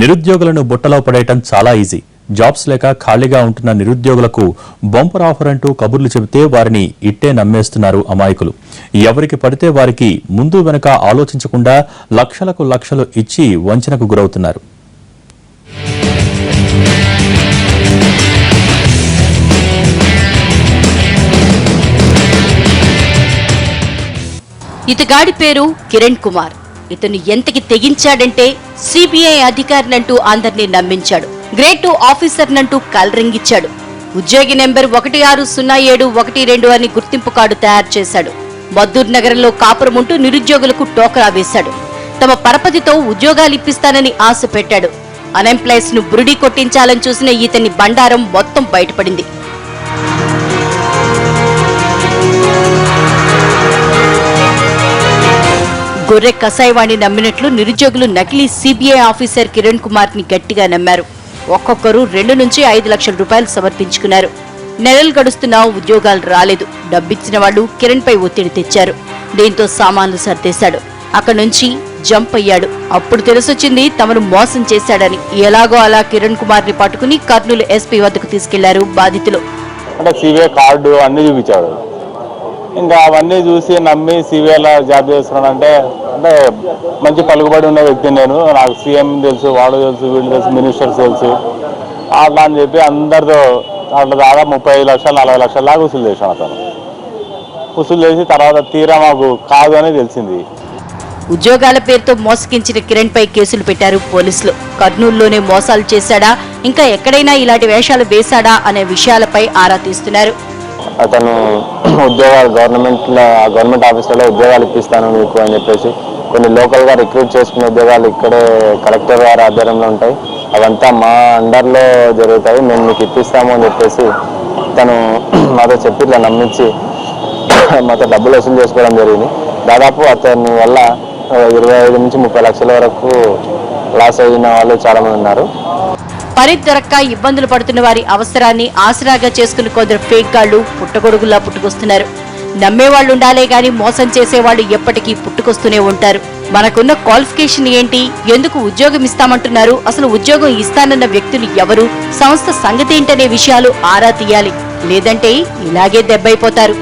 నిరుద్యోగులను బుట్టలో పడేయటం చాలా ఈజీ. జాబ్స్ లేక ఖాళీగా ఉంటున్న నిరుద్యోగులకు బంపర్ ఆఫర్ అంటూ కబుర్లు చెబితే వారిని ఇట్టే నమ్మేస్తున్నారు అమాయకులు. ఎవరికి పడితే వారికి ముందు వెనుక ఆలోచించకుండా లక్షలకు లక్షలు ఇచ్చి వంచనకు గురవుతున్నారు. ఇతగాడి పేరు కిరణ్ కుమార్. ఇతను ఎంతకి తెగించాడంటే సిబిఐ అధికారినంటూ అందరినీ నమ్మించాడు. గ్రేడ్ 2 ఆఫీసర్నంటూ కలరింగిచ్చాడు. ఉద్యోగి నెంబర్ 160712 అని గుర్తింపు కార్డు తయారు చేశాడు. మద్దూర్ నగరంలో కాపురముంటూ నిరుద్యోగులకు టోకరా వేశాడు. తమ పరపతితో ఉద్యోగాలు ఇప్పిస్తానని ఆశ పెట్టాడు. అన్ఎంప్లాయీస్ ను బురిడి కొట్టించాలని చూసిన ఇతని బండారం మొత్తం బయటపడింది. గొర్రె కసాయివాణి నమ్మినట్లు నిరుద్యోగులు నకిలీ సిబిఐ ఆఫీసర్ కిరణ్ కుమార్ ని గట్టిగా నమ్మారు. ఒక్కొక్కరు 2 నుంచి 5 లక్షల రూపాయలు సమర్పించుకున్నారు. నెలలు గడుస్తున్నా ఉద్యోగాలు రాలేదు. డబ్బిచ్చిన వాళ్లు కిరణ్ పై ఒత్తిడి తెచ్చారు. దీంతో సామాన్లు సర్దేశాడు. అక్కడి నుంచి జంప్ అయ్యాడు. అప్పుడు తెలిసొచ్చింది తమను మోసం చేశాడని. ఎలాగో అలా కిరణ్ కుమార్ ని పట్టుకుని కర్నూలు ఎస్పీ వద్దకు తీసుకెళ్లారు బాధితులు. ఇంకా అవన్నీ చూసి నమ్మి సిబిఐలో జాబ్ చేస్తున్నానంటే అంటే మంచి పలుకుబడి ఉన్న వ్యక్తి నేను. నాకు సీఎం తెలుసు, వాడు తెలుసు, వీళ్ళు తెలుసు, మినిస్టర్స్ తెలుసు. అట్లా అని చెప్పి అందరితో అట్లా దాదాపు 35 లక్షలు 40 లక్షల దాకా వసూలు చేశాను. అతను వసూలు చేసి తర్వాత తీరా మాకు కాదు అని తెలిసింది. ఉద్యోగాల పేరుతో మోసగించిన కిరణ్ పై కేసులు పెట్టారు పోలీసులు. కర్నూలులోనే మోసాలు చేశాడా, ఇంకా ఎక్కడైనా ఇలాంటి వేషాలు వేశాడా అనే విషయాలపై ఆరా తీస్తున్నారు. అతను ఉద్యోగాలు గవర్నమెంట్ ఆఫీసులలో ఉద్యోగాలు ఇప్పిస్తాను మీకు అని చెప్పేసి కొన్ని లోకల్గా రిక్రూట్ చేసుకునే ఉద్యోగాలు ఇక్కడే కలెక్టర్ గారి ఆధ్వర్యంలో ఉంటాయి, అవంతా మా అండర్లో జరుగుతాయి, మేము మీకు ఇప్పిస్తాము అని చెప్పేసి తను మాతో చెప్పి ఇట్లా నమ్మించి మాతో డబ్బులు వసూలు చేసుకోవడం జరిగింది. దాదాపు అతని వల్ల 25 నుంచి 30 లక్షల వరకు లాస్ అయిన వాళ్ళు చాలా మంది ఉన్నారు. పని దొరక్క ఇబ్బందులు పడుతున్న వారి అవసరాన్ని ఆసరాగా చేసుకుని కొందరు ఫేక్ గాళ్లు పుట్టగొడుగులా పుట్టుకొస్తున్నారు. నమ్మేవాళ్లు ఉండాలే గాని మోసం చేసేవాళ్లు ఎప్పటికీ పుట్టుకొస్తూనే ఉంటారు. మనకున్న క్వాలిఫికేషన్ ఏంటి, ఎందుకు ఉద్యోగం ఇస్తామంటున్నారు, అసలు ఉద్యోగం ఇస్తానన్న వ్యక్తులు ఎవరు, సంస్థ సంగతి ఏంటనే విషయాలు ఆరా తీయాలి. లేదంటే ఇలాగే దెబ్బైపోతారు.